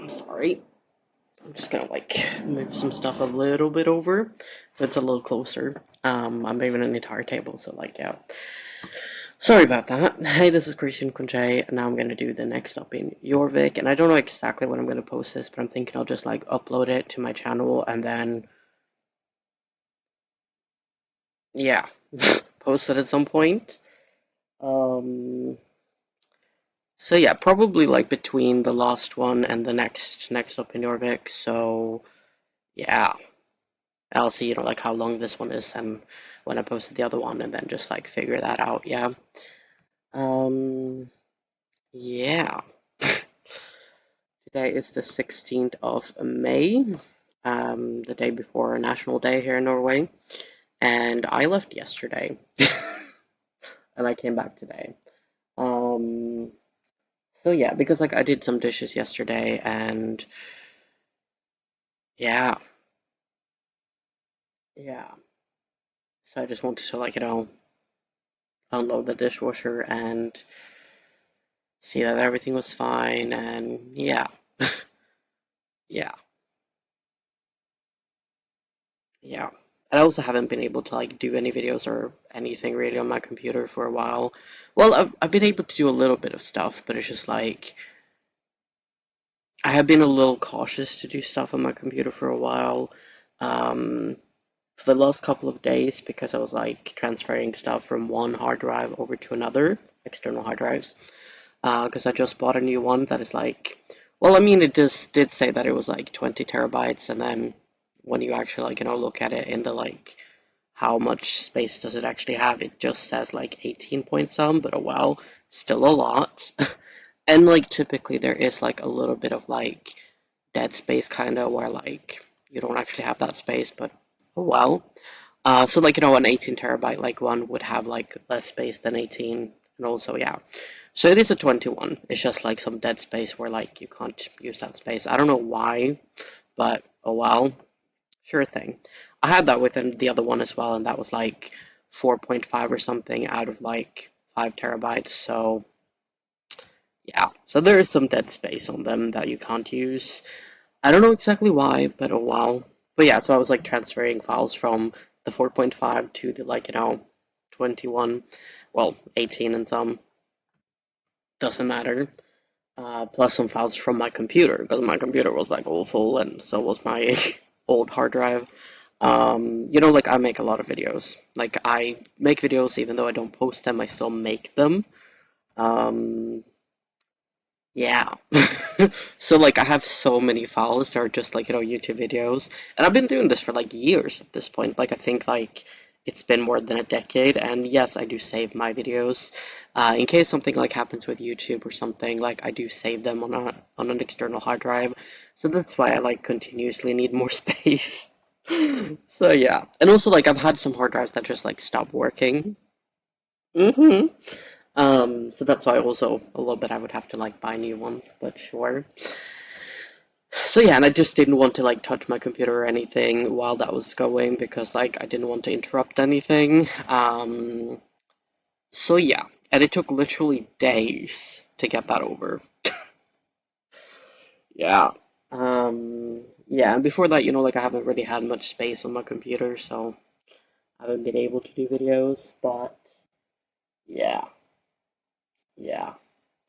Sorry. I'm just gonna like move some stuff a little bit over so it's a little closer. I'm moving an entire table, so like yeah. Sorry about that. Hey, this is Christian Kunche, and now I'm gonna do the next up in Jorvik, and I don't know exactly when I'm gonna post this, but I'm thinking I'll just like upload it to my channel and then yeah, post it at some point. Um, so yeah, probably like between the last one and the next up in Jorvik. So yeah. I'll see, like how long this one is and when I posted the other one and then just like figure that out, yeah. Um yeah. Today is the 16th of May, the day before National Day here in Norway, and I left yesterday and I came back today. Um so yeah, because like I did some dishes yesterday and yeah, yeah. So I just wanted to like, unload the dishwasher and see that everything was fine, and yeah, yeah, yeah. I also haven't been able to like do any videos or anything really on my computer for a while. Well, I've been able to do a little bit of stuff, but it's just like I have been a little cautious to do stuff on my computer for a while. Um, for the last couple of days because I was like transferring stuff from one hard drive over to another, external hard drives. Because I just bought a new one that is like, well, I mean, it just did say that it was like 20 terabytes, and then when you actually like, look at it in the like, how much space does it actually have? It just says like 18 point some, but oh well, still a lot. And like typically there is like a little bit of like dead space kind of where like you don't actually have that space, but oh well. So like an 18 terabyte like one would have like less space than 18, and also yeah. So it is a 21. It's just like some dead space where like you can't use that space. I don't know why, but oh well, sure thing. I had that with the other one as well, and that was like 4.5 or something out of like 5 terabytes. So yeah, so there is some dead space on them that you can't use. I don't know exactly why, but oh well. But yeah, so I was like transferring files from the 4.5 to the like 21, well 18 and some, doesn't matter. Plus some files from my computer because my computer was like all full, and so was my old hard drive. Like I make a lot of videos. Like I make videos even though I don't post them, I still make them. Um, yeah. So like I have so many files that are just like, YouTube videos. And I've been doing this for like years at this point. Like I think like it's been more than a decade, and yes, I do save my videos. In case something like happens with YouTube or something, like I do save them on an external hard drive. So that's why I like continuously need more space. So yeah. And also like I've had some hard drives that just like stop working. Mm-hmm. So that's why also a little bit I would have to like buy new ones, but sure. So yeah, and I just didn't want to like touch my computer or anything while that was going because like I didn't want to interrupt anything. So yeah, and it took literally days to get that over. Yeah. Yeah, and before that, like I haven't really had much space on my computer, so I haven't been able to do videos, but yeah, yeah.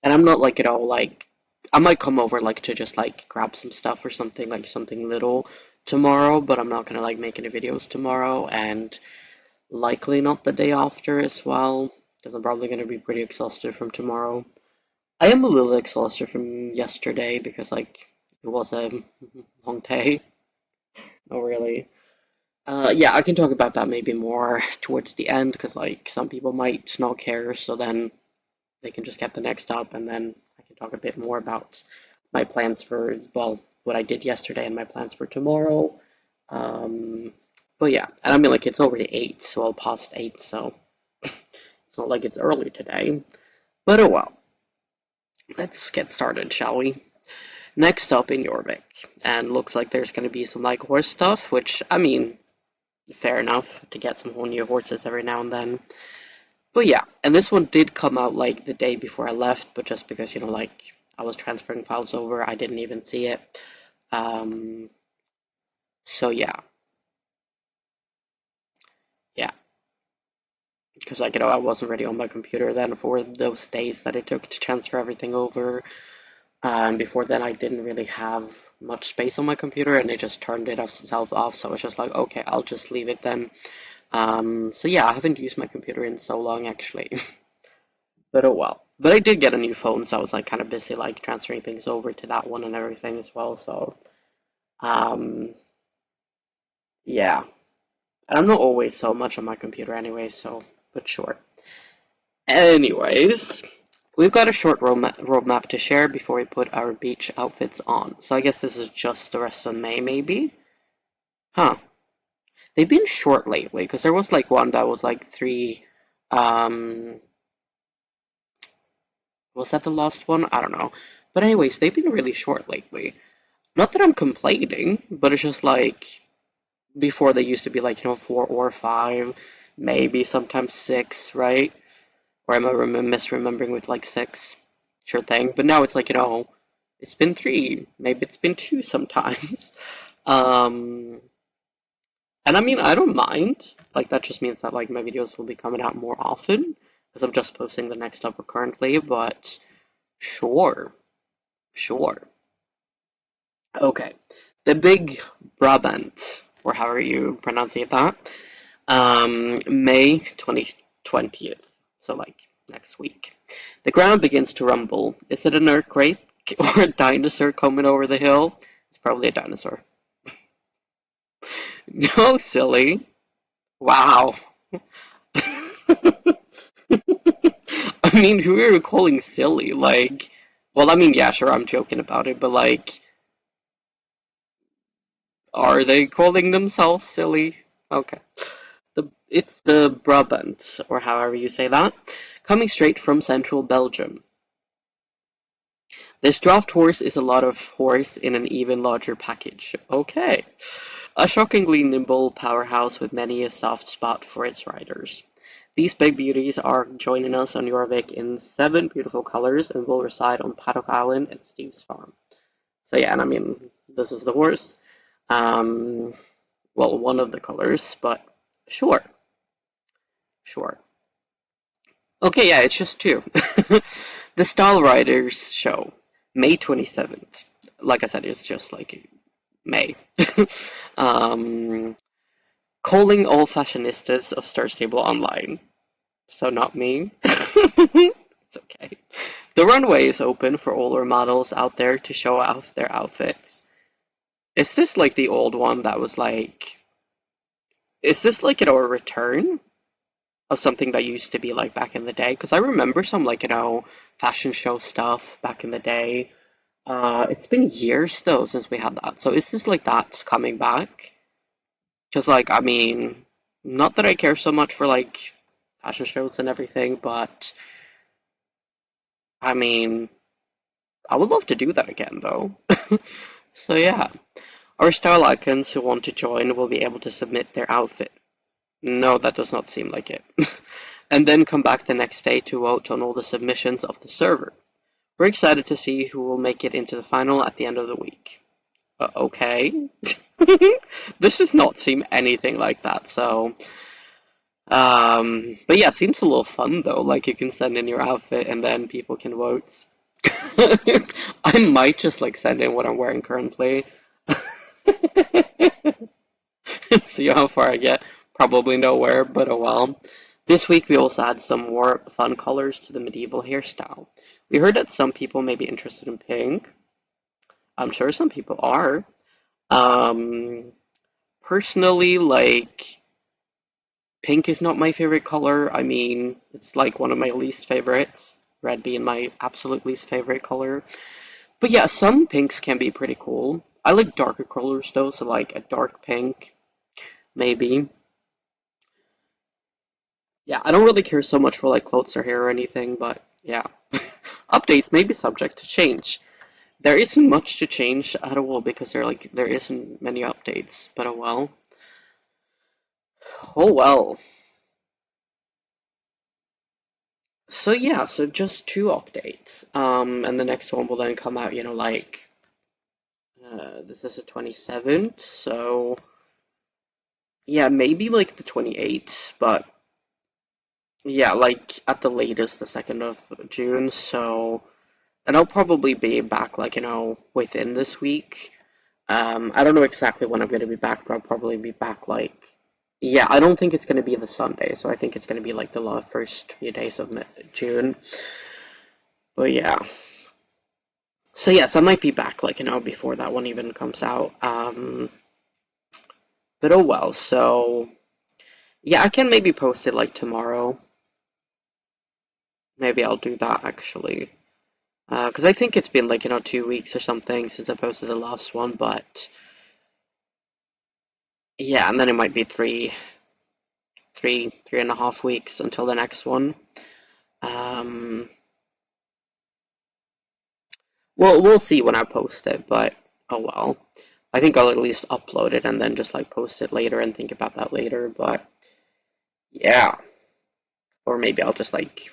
And I'm not like like I might come over like to just like grab some stuff or something like something little tomorrow, but I'm not gonna like make any videos tomorrow, and likely not the day after as well, because I'm probably gonna be pretty exhausted from tomorrow. I am a little exhausted from yesterday because like it was a long day. Not really. Yeah, I can talk about that maybe more towards the end because like some people might not care, so then they can just get the next up, and then I can talk a bit more about my plans for, well, what I did yesterday and my plans for tomorrow. Um, but yeah, and I mean, like, it's already 8, so I'll past 8, so it's not like it's early today. But oh well, let's get started, shall we? Next up in Jorvik, and looks like there's going to be some, like, horse stuff, which, I mean, fair enough to get some whole new horses every now and then. But yeah, and this one did come out like the day before I left, but just because, like I was transferring files over. I didn't even see it. Um, so yeah, yeah, because like I wasn't ready on my computer then for those days that it took to transfer everything over. Before then, I didn't really have much space on my computer, and it just turned itself off. So I was just like, okay, I'll just leave it then. So yeah, I haven't used my computer in so long actually, but oh well. But I did get a new phone, so I was like kind of busy like transferring things over to that one and everything as well. So um, yeah, and I'm not always so much on my computer anyway. So, but sure. Anyways, we've got a short roadmap to share before we put our beach outfits on. So I guess this is just the rest of May, maybe? Huh. They've been short lately, because there was like one that was like three. Um, was that the last one? I don't know. But anyways, they've been really short lately. Not that I'm complaining, but it's just like before they used to be like, 4 or 5, maybe sometimes 6, right? Or am I misremembering with like 6? Sure thing. But now it's like, it's been 3. Maybe it's been 2 sometimes. Um, and I mean, I don't mind. Like, that just means that like my videos will be coming out more often because I'm just posting the next upper currently. But sure, sure. Okay. The big Brabant, or however you pronounce that, May 2020th. So, like, next week. The ground begins to rumble. Is it an earthquake or a dinosaur coming over the hill? It's probably a dinosaur. No, silly. Wow. I mean, who are you calling silly? Like, well, I mean, yeah, sure, I'm joking about it, but like, are they calling themselves silly? Okay. It's the Brabant, or however you say that, coming straight from central Belgium. This draft horse is a lot of horse in an even larger package. Okay. A shockingly nimble powerhouse with many a soft spot for its riders. These big beauties are joining us on Jorvik in 7 beautiful colors and will reside on Paddock Island at Steve's farm. So yeah, and I mean, this is the horse. Um, well, one of the colors, but sure, sure. Okay, yeah, it's just 2. The Style Riders show, May 27th. Like I said, it's just like May. um, calling all fashionistas of Star Stable online. So not me. It's okay. The runway is open for all our models out there to show off their outfits. Is this like the old one that was like? Is this like a return of something that used to be like back in the day? Because I remember some like fashion show stuff back in the day. It's been years though since we had that. So is this like that's coming back? Because like I mean, not that I care so much for like fashion shows and everything, but I mean, I would love to do that again though. So yeah, our style icons who want to join will be able to submit their outfit. No, that does not seem like it. And then come back the next day to vote on all the submissions of the server. We're excited to see who will make it into the final at the end of the week. Okay. This does not seem anything like that, so. But yeah, it seems a little fun though. Like you can send in your outfit and then people can vote. I might just like send in what I'm wearing currently. See how far I get. Probably nowhere, but oh well. This week we also had some more fun colors to the medieval hairstyle. We heard that some people may be interested in pink. I'm sure some people are. Um, Personally, like, pink is not my favorite color. I mean, it's like one of my least favorites. Red being my absolute least favorite color. But yeah, some pinks can be pretty cool. I like darker colors though, so like a dark pink, maybe. Yeah, I don't really care so much for like clothes or hair or anything, but yeah. Updates may be subject to change. There isn't much to change at all because there isn't many updates, but oh well. Oh well. So yeah, so just two updates. And the next one will then come out, like this is the 27th, so yeah, maybe like the 28th, but yeah, like at the latest the 2nd of June, so and I'll probably be back like, within this week. I don't know exactly when I'm going to be back, but I'll probably be back like, yeah, I don't think it's going to be the Sunday, so I think it's going to be like the first few days of June. But yeah. So yes, I might be back like, before that one even comes out. But oh well, so yeah, I can maybe post it like tomorrow. Maybe I'll do that actually. Because I think it's been like, 2 weeks or something since I posted the last one, but yeah, and then it might be three and a half weeks until the next one. Um, well, we'll see when I post it, but oh well. I think I'll at least upload it and then just like post it later and think about that later, but yeah. Or maybe I'll just like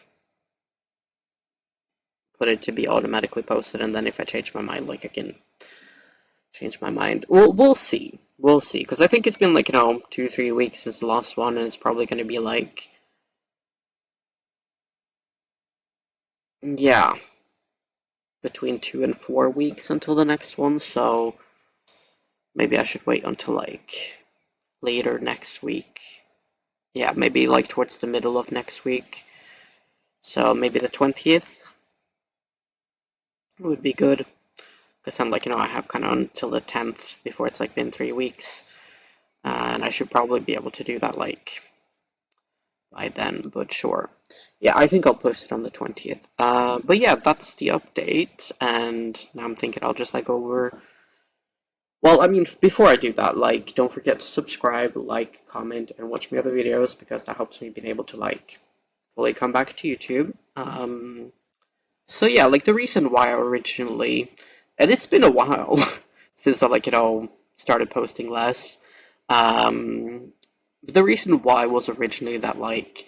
put it to be automatically posted and then if I change my mind, like I can change my mind. We'll see. We'll see. Because I think it's been like, 2, 3 weeks since the last one, and it's probably going to be like, yeah, between 2 and 4 weeks until the next one. So maybe I should wait until like later next week. Yeah, maybe like towards the middle of next week. So maybe the 20th would be good. Because I'm like, I have kind of until the 10th before it's like been 3 weeks. And I should probably be able to do that like by then, but sure. Yeah, I think I'll post it on the 20th. But yeah, that's the update, and now I'm thinking I'll just like over. Well, I mean, before I do that, like, don't forget to subscribe, like, comment, and watch my other videos because that helps me being able to like fully come back to YouTube. So yeah, like the reason why I originally, and it's been a while since I like started posting less. Um, but the reason why was originally that like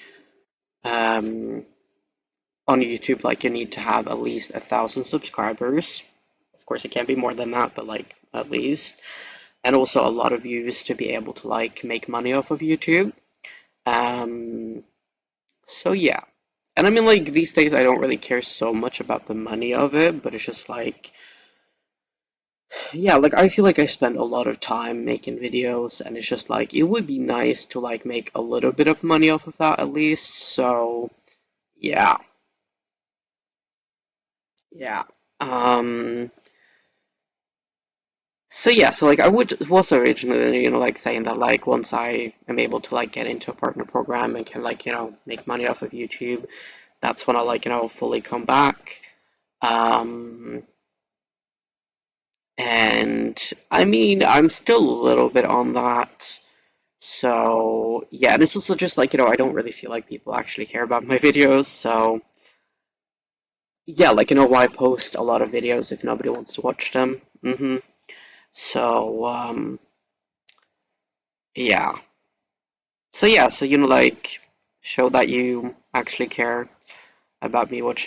um on YouTube, like you need to have at least 1,000 subscribers. Of course, it can't be more than that, but like at least, and also a lot of views to be able to like make money off of YouTube. Um, so yeah, and I mean like these days I don't really care so much about the money of it, but it's just like yeah, like I feel like I spend a lot of time making videos, and it's just like it would be nice to like make a little bit of money off of that at least. So yeah, yeah. Um, So yeah, so like I was originally, like saying that like once I am able to like get into a partner program and can like, make money off of YouTube, that's when I'll like, fully come back. Um, and I mean, I'm still a little bit on that. So yeah, and it's also just like, I don't really feel like people actually care about my videos. So yeah, like, why post a lot of videos if nobody wants to watch them? So, yeah. So yeah, so like show that you actually care about me like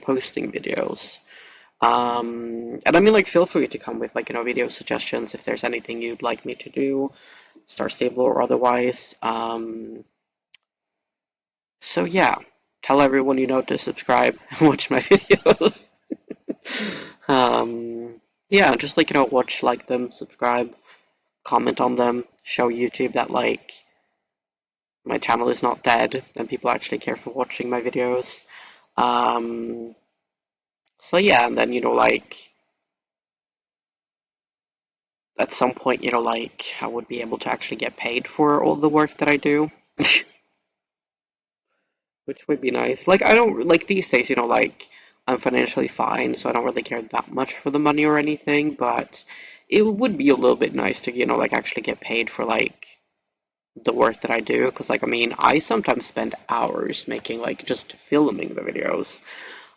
posting videos. And I mean like feel free to come with like video suggestions if there's anything you'd like me to do, Star Stable or otherwise. So yeah, tell everyone you know to subscribe and watch my videos. Yeah, just like watch, like them, subscribe, comment on them, show YouTube that like my channel is not dead and people actually care for watching my videos. Um, so yeah, and then like at some point, like I would be able to actually get paid for all the work that I do, which would be nice. Like I don't like these days, like I'm financially fine, so I don't really care that much for the money or anything, but it would be a little bit nice to, like actually get paid for like the work that I do, because like I mean, I sometimes spend hours making like just filming the videos.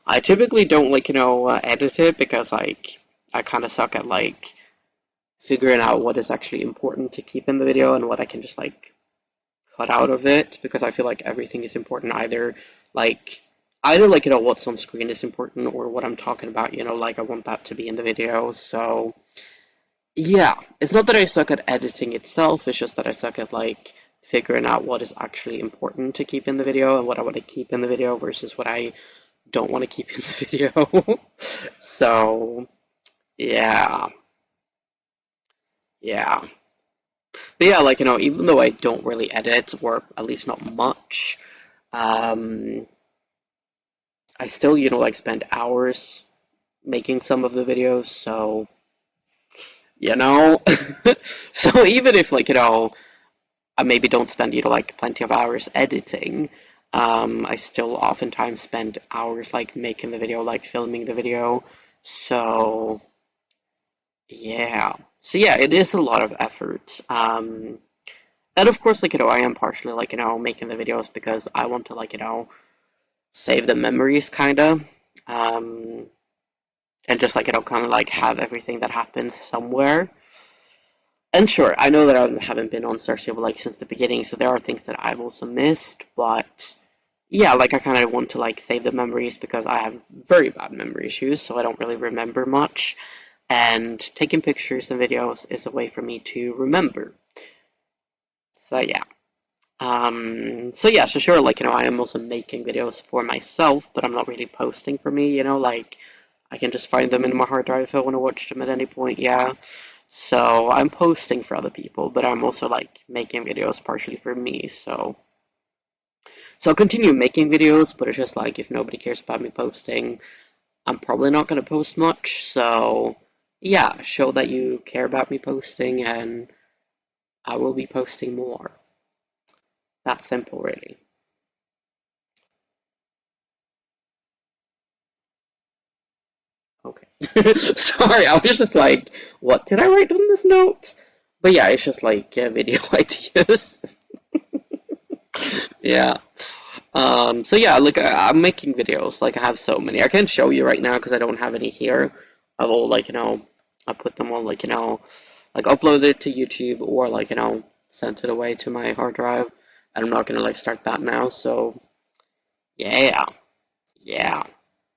I typically don't like, edit it because like I kind of suck at like figuring out what is actually important to keep in the video and what I can just like cut out of it because I feel like everything is important. Either like what's on screen is important or what I'm talking about. Like I want that to be in the video. So yeah, it's not that I suck at editing itself. It's just that I suck at like figuring out what is actually important to keep in the video and what I want to keep in the video versus what I don't want to keep in the video. So yeah, yeah. But yeah, like, even though I don't really edit, or at least not much, um, I still, like spend hours making some of the videos, so, you know, so even if, like, I maybe don't spend, like plenty of hours editing, I still oftentimes spend hours, like, making the video, like, filming the video, so, yeah. So, yeah, it is a lot of effort. And of course, like, I am partially, like, making the videos because I want to, like, save the memories, kind of. Um, and just, like, kind of, like, have everything that happened somewhere. And sure, I know that I haven't been on Starship, like, since the beginning, so there are things that I've also missed, but yeah, like, I kind of want to, like, save the memories because I have very bad memory issues, so I don't really remember much. And taking pictures and videos is a way for me to remember. So, yeah. So yeah, so sure, like, I am also making videos for myself, but I'm not really posting for me, like, I can just find them in my hard drive if I want to watch them at any point, yeah. So I'm posting for other people, but I'm also, like, making videos partially for me, so I'll continue making videos, but it's just, like, if nobody cares about me posting, I'm probably not going to post much, so yeah, show that you care about me posting, and I will be posting more. That simple, really. Okay. Sorry, I was just like, what did I write on this note? But yeah, it's just like video ideas. Yeah. So yeah, like I'm making videos. Like I have so many. I can't show you right now because I don't have any here. I will like I put them on like like upload it to YouTube or like send it away to my hard drive. And I'm not gonna like start that now. So yeah, yeah.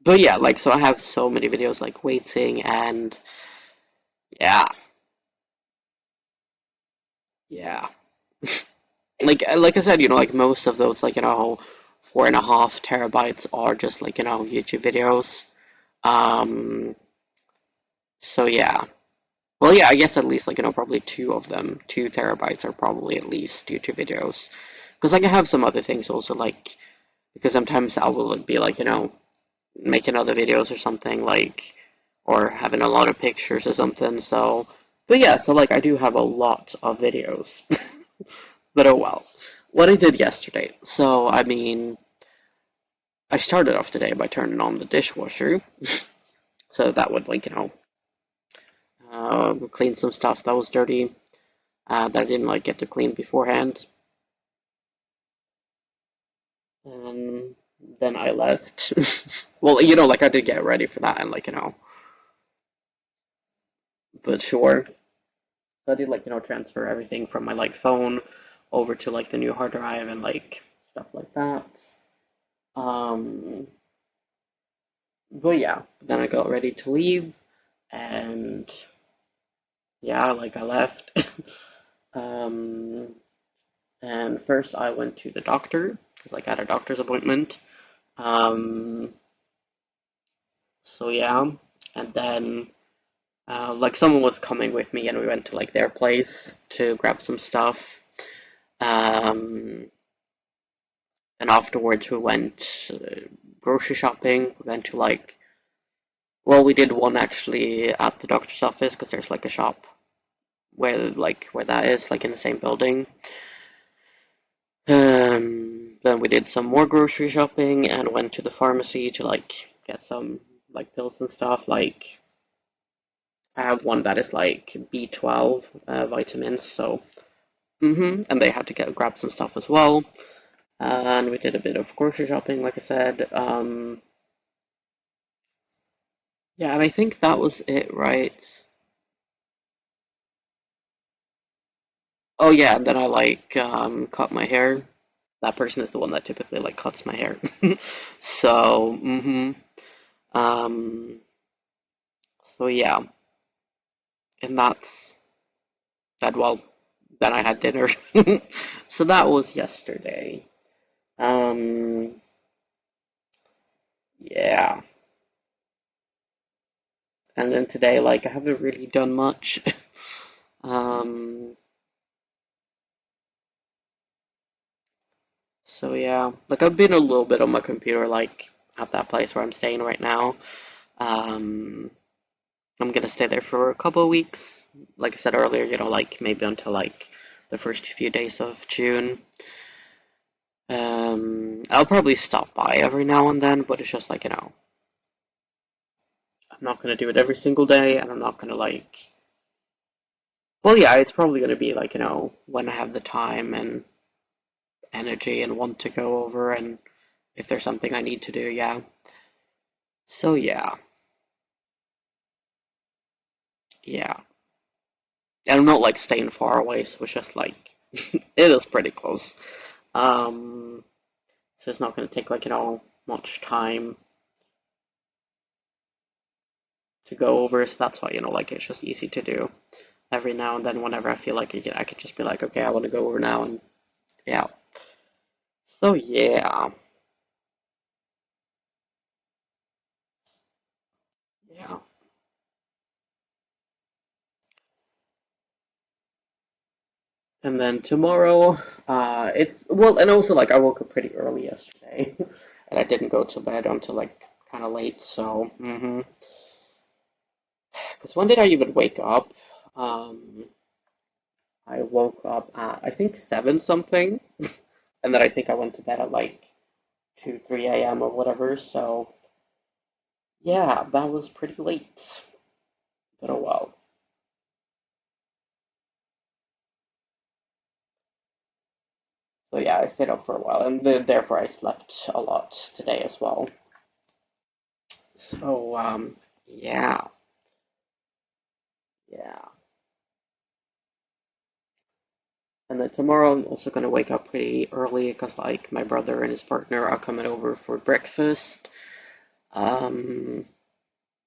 But yeah, like so I have so many videos like waiting and yeah. Yeah, like I said, like most of those, like 4.5 terabytes are just like YouTube videos. Um, so yeah, well yeah, I guess at least like probably two of them, 2 terabytes are probably at least YouTube videos. Because like I have some other things also like because sometimes I will be like making other videos or something like or having a lot of pictures or something. So, but yeah, so like I do have a lot of videos. But oh well. What I did yesterday. So, I mean, I started off today by turning on the dishwasher. So that would, like, clean some stuff that was dirty that I didn't, like, get to clean beforehand. And then I left. Well, like, I did get ready for that and, like, but sure. So I did, like, transfer everything from my, like, phone over to, like, the new hard drive and, like, stuff like that. Um, but yeah, then I got ready to leave, and yeah, like I left. um, and first I went to the doctor because like I had a doctor's appointment. Um, so yeah, and then like someone was coming with me, and we went to like their place to grab some stuff. Um, and afterwards we went grocery shopping. We went to like well, we did one actually at the doctor's office because there's like a shop where that is like in the same building. Then we did some more grocery shopping and went to the pharmacy to like get some like pills and stuff. Like I have one that is like B12 vitamins, so and they had to grab some stuff as well. And we did a bit of grocery shopping, like I said. Yeah, and I think that was it, right? Oh yeah, and then I like cut my hair. That person is the one that typically like cuts my hair. So, um, so yeah, and that's that. Well, then I had dinner. So that was yesterday. Um, yeah, and then today, like, I haven't really done much. Um, so yeah, like I've been a little bit on my computer, like at that place where I'm staying right now. Um, I'm gonna stay there for a couple of weeks. Like I said earlier, like maybe until like the first few days of June. I'll probably stop by every now and then, but it's just like, I'm not gonna do it every single day, and I'm not gonna like, well, yeah, it's probably gonna be like, when I have the time and energy and want to go over, and if there's something I need to do, yeah. So yeah, yeah. And I'm not like staying far away, so it's just like, it is pretty close. Um, so it's not gonna take like, much time to go over, so that's why, like it's just easy to do every now and then whenever I feel like it, I could just be like, okay, I want to go over now, and yeah. So yeah, yeah. And then tomorrow, it's well, and also like I woke up pretty early yesterday, and I didn't go to bed until like kind of late. So, because when did I even wake up? Um, I woke up at I think 7 something, and then I think I went to bed at like 2, 3 a.m. or whatever. So yeah, that was pretty late. But oh well. So yeah, I stayed up for a while, and therefore I slept a lot today as well. So yeah, yeah. And then tomorrow I'm also gonna wake up pretty early because like my brother and his partner are coming over for breakfast. Um,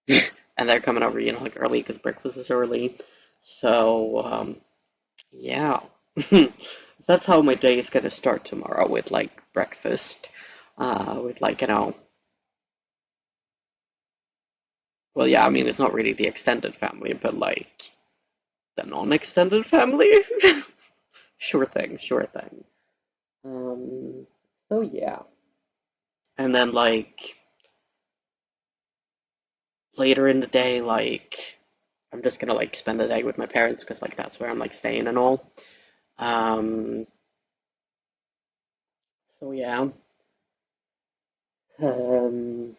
and they're coming over, like early because breakfast is early. So yeah. So that's how my day is gonna start tomorrow with like breakfast. With like, well, yeah, I mean it's not really the extended family, but like the non-extended family. Sure thing, sure thing. Um, so yeah. And then like later in the day, like I'm just gonna like spend the day with my parents because like that's where I'm like staying and all. Um, so yeah. Um,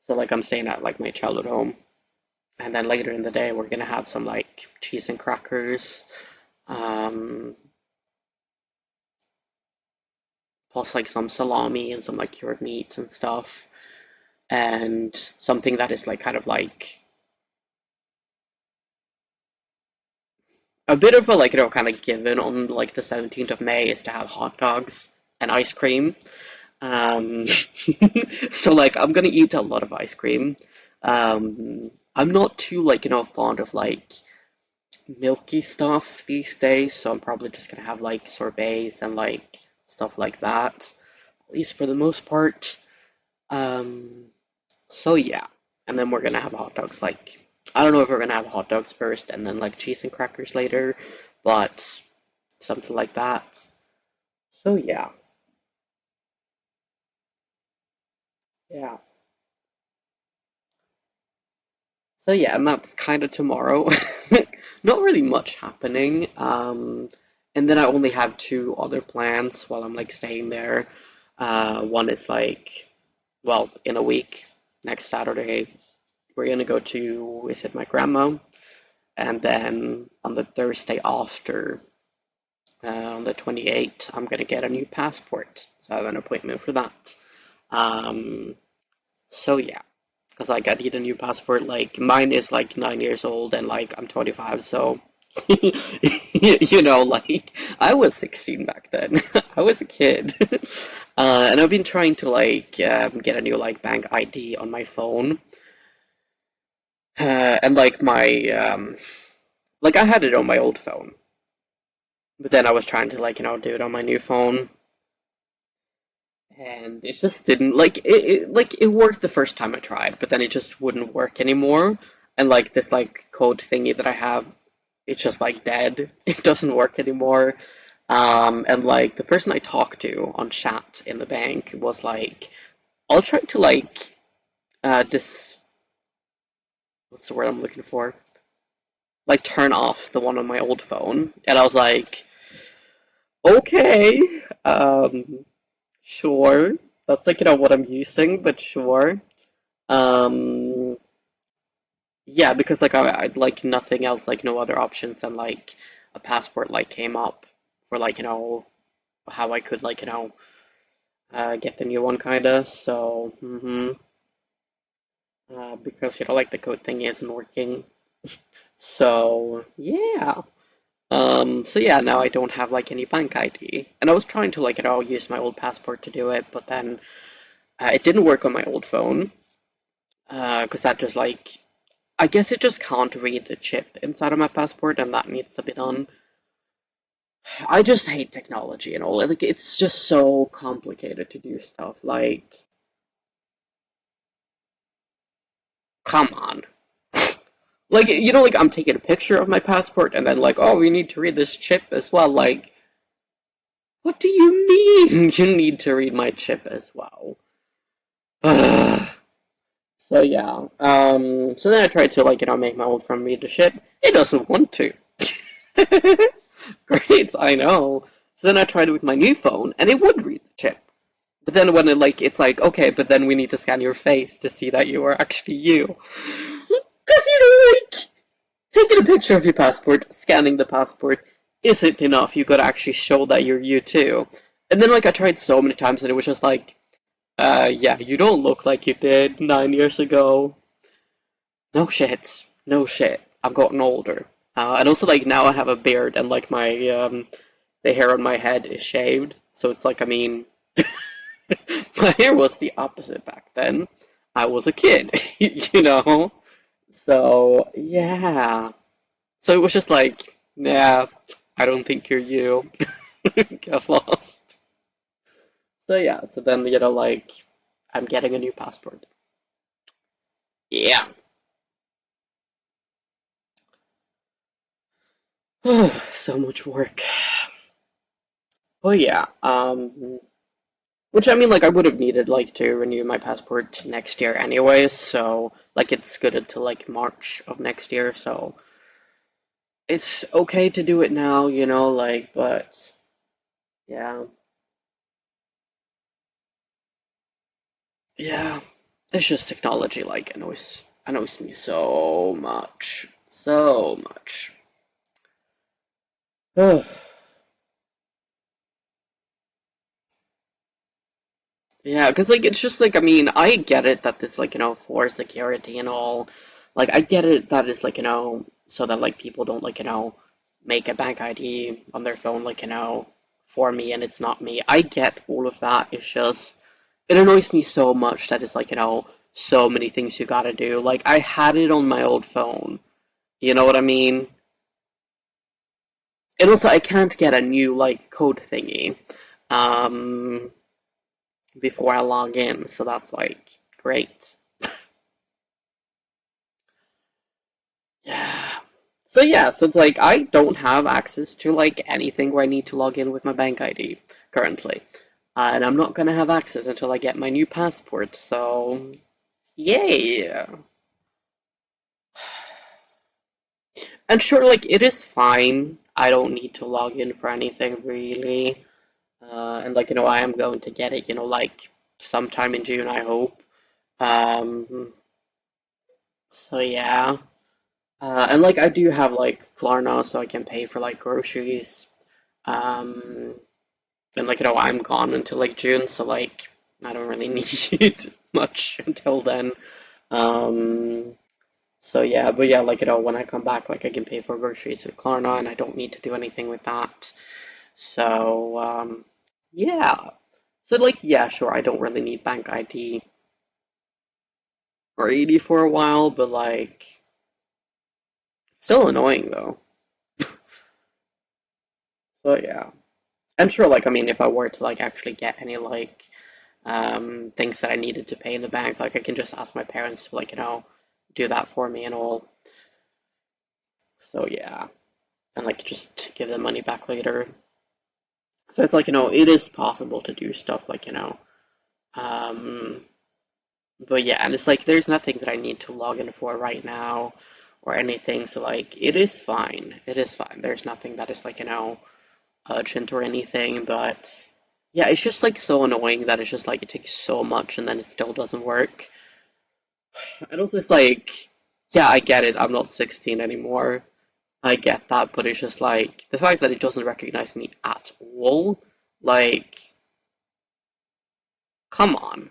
so like I'm staying at like my childhood home, and then later in the day we're gonna have some like cheese and crackers, um, plus like some salami and some like cured meats and stuff, and something that is like kind of like a bit of a like kind of given on like the 17th of May is to have hot dogs and ice cream. Um, so like I'm gonna eat a lot of ice cream. I'm not too like fond of like milky stuff these days, so I'm probably just gonna have like sorbets and like stuff like that, at least for the most part. Um, so yeah, and then we're gonna have hot dogs. Like I don't know if we're gonna have hot dogs first and then like cheese and crackers later, but something like that. So yeah, yeah. So yeah, and that's kind of tomorrow. Not really much happening. And then I only have two other plans while I'm like staying there. One is like, well, in a week, next Saturday, we're gonna go to visit my grandma, and then on the Thursday after, on the 28th, I'm gonna get a new passport. So I have an appointment for that. Um, so yeah. Because like I need a new passport. Like mine is like 9 years old and like I'm 25, so Like I was 16 back then. I was a kid. And I've been trying to like get a new like bank ID on my phone. And like my like I had it on my old phone, but then I was trying to like do it on my new phone, and it just didn't like it worked the first time I tried, but then it just wouldn't work anymore. And like this like code thingy that I have, it's just like dead. It doesn't work anymore. And like the person I talked to on chat in the bank was like, I'll try to like dis what's the word I'm looking for? Like turn off the one on my old phone. And I was like, okay, sure. That's like what I'm using, but sure. Um, yeah, because like I'd like nothing else, like no other options than like a passport like came up for like how I could like get the new one kinda. So because like the code thing isn't working. So yeah. So yeah, now I don't have like any bank ID, and I was trying to like use my old passport to do it, but then it didn't work on my old phone because that just like I guess it just can't read the chip inside of my passport, and that needs to be done. I just hate technology and all. Like it's just so complicated to do stuff. Like, come on. Like like I'm taking a picture of my passport, and then like, oh, we need to read this chip as well. Like, what do you mean you need to read my chip as well? So yeah. So then I tried to like make my old friend read the chip. It doesn't want to. Great, I know. So then I tried it with my new phone, and it would read the chip. But then when it's like, okay, but then we need to scan your face to see that you are actually you. Because like taking a picture of your passport, scanning the passport isn't enough. You gotta actually show that you're you too. And then like I tried so many times, and it was just like, yeah, you don't look like you did 9 years ago. No shit, no shit. I've gotten older. And also like now I have a beard, and like my the hair on my head is shaved, so it's like my hair was the opposite back then. I was a kid, you know? So, yeah. So it was just like, yeah, I don't think you're you. Get lost. So, yeah, so then, like, I'm getting a new passport. Yeah. So much work. Oh, yeah. Which I mean, like, I would have needed, like, to renew my passport next year anyways, so, like, it's good until, like, March of next year, so it's okay to do it now, like, but yeah, yeah, it's just technology, like, annoys me so much, so much. Ugh. Yeah, because like it's just like I mean, I get it that this like for security and all, like I get it that it's like so that like people don't like make a bank ID on their phone like for me and it's not me. I get all of that. It's just it annoys me so much that it's like so many things you gotta do. Like I had it on my old phone. You know what I mean? And also I can't get a new like code thingy. Um, before I log in, so that's like great. Yeah. So yeah, so it's like I don't have access to like anything where I need to log in with my bank ID currently. And I'm not gonna have access until I get my new passport, so yay! And sure, like it is fine. I don't need to log in for anything really. And like I am going to get it, like sometime in June, I hope. Um, so yeah. And like I do have like Klarna, so I can pay for like groceries. Um, and like I'm gone until like June, so like I don't really need much until then. Um, So yeah, but yeah, like when I come back, like I can pay for groceries with Klarna, and I don't need to do anything with that. So yeah. So like yeah, sure, I don't really need bank ID or 80 for a while, but like it's still annoying though. So yeah. And sure, like I mean, if I were to like actually get any like things that I needed to pay in the bank, like I can just ask my parents to like do that for me and all. So yeah, and like just give them money back later. So it's like it is possible to do stuff like um, but yeah, and it's like there's nothing that I need to log in for right now or anything. So like it is fine. It is fine. There's nothing that is like urgent or anything, but yeah, it's just like so annoying that it's just like it takes so much and then it still doesn't work. And also it's like, yeah, I get it, I'm not 16 anymore. I get that, but it's just like the fact that it doesn't recognize me at all, like, come on.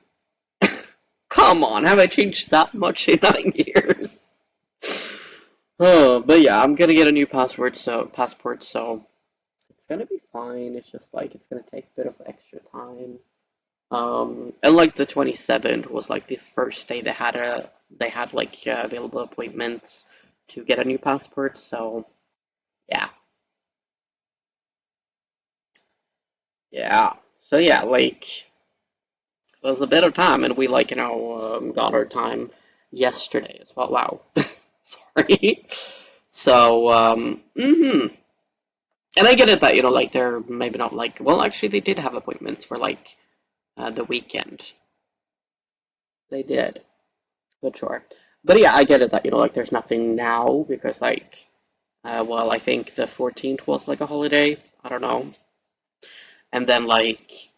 Come on, have I changed that much in 9 years? Oh, but yeah, I'm gonna get a new passport, so it's gonna be fine. It's just like it's gonna take a bit of extra time. And like the 27th was like the first day they had like available appointments to get a new passport. So yeah, yeah. So yeah, like it was a bit of time, and we like got our time yesterday as well. Wow, sorry. So and I get it that like they're maybe not like well actually they did have appointments for like the weekend. They did. But sure. But yeah, I get it that like there's nothing now because like well I think the 14th was like a holiday. I don't know. And then like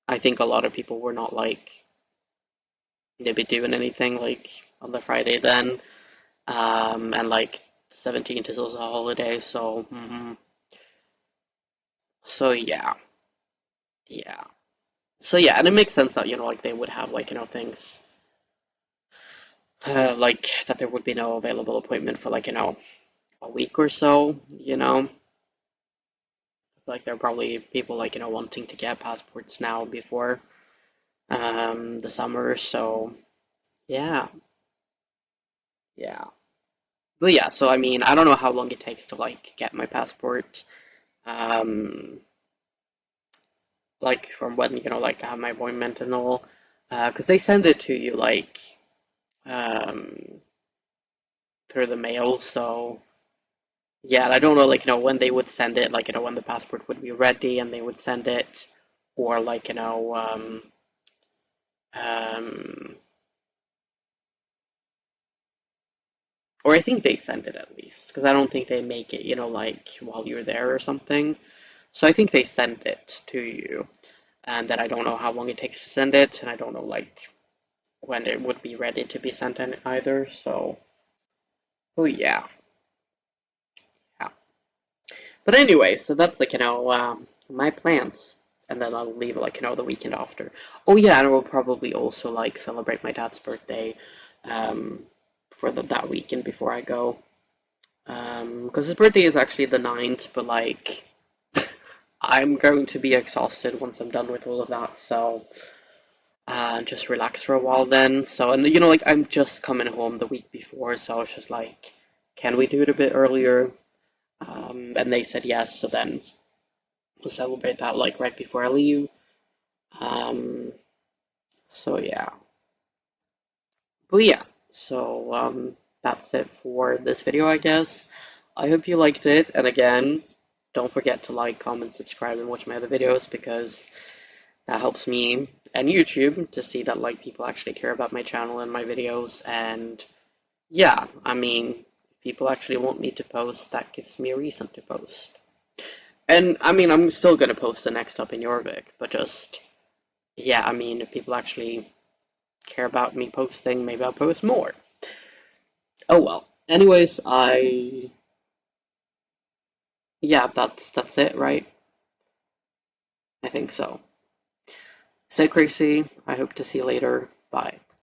I think a lot of people were not like maybe doing anything like on the Friday then. And like the 17th is also a holiday, so so yeah. Yeah. So yeah, and it makes sense that like they would have like things like that there would be no available appointment for like a week or so, like there are probably people like wanting to get passports now before the summer. So yeah, yeah. But yeah, so I mean, I don't know how long it takes to like get my passport. Um, like from when like I have my appointment and all, because they send it to you like um through the mail. So yeah, and I don't know like when they would send it, like when the passport would be ready and they would send it, or like um or I think they send it at least, because I don't think they make it, like while you're there or something. So I think they send it to you, and then I don't know how long it takes to send it, and I don't know like when it would be ready to be sent in either. So, oh yeah, yeah. But anyway, so that's like my plans, and then I'll leave like the weekend after. Oh yeah, and I will probably also like celebrate my dad's birthday, um, for that weekend before I go. Because his birthday is actually the 9th, but like I'm going to be exhausted once I'm done with all of that, so just relax for a while then. So, and like I'm just coming home the week before, so I was just like, can we do it a bit earlier? And they said yes, so then we'll celebrate that like right before I leave. Um, so yeah. But yeah, so that's it for this video, I guess. I hope you liked it, and again, don't forget to like, comment, subscribe, and watch my other videos because that helps me and YouTube to see that like people actually care about my channel and my videos. And yeah, I mean, if people actually want me to post, that gives me a reason to post. And I mean, I'm still gonna post the next up in Jorvik, but just yeah, I mean, if people actually care about me posting, maybe I'll post more. Oh well. Anyways, yeah, that's it, right? I think so. Stay crazy. I hope to see you later. Bye.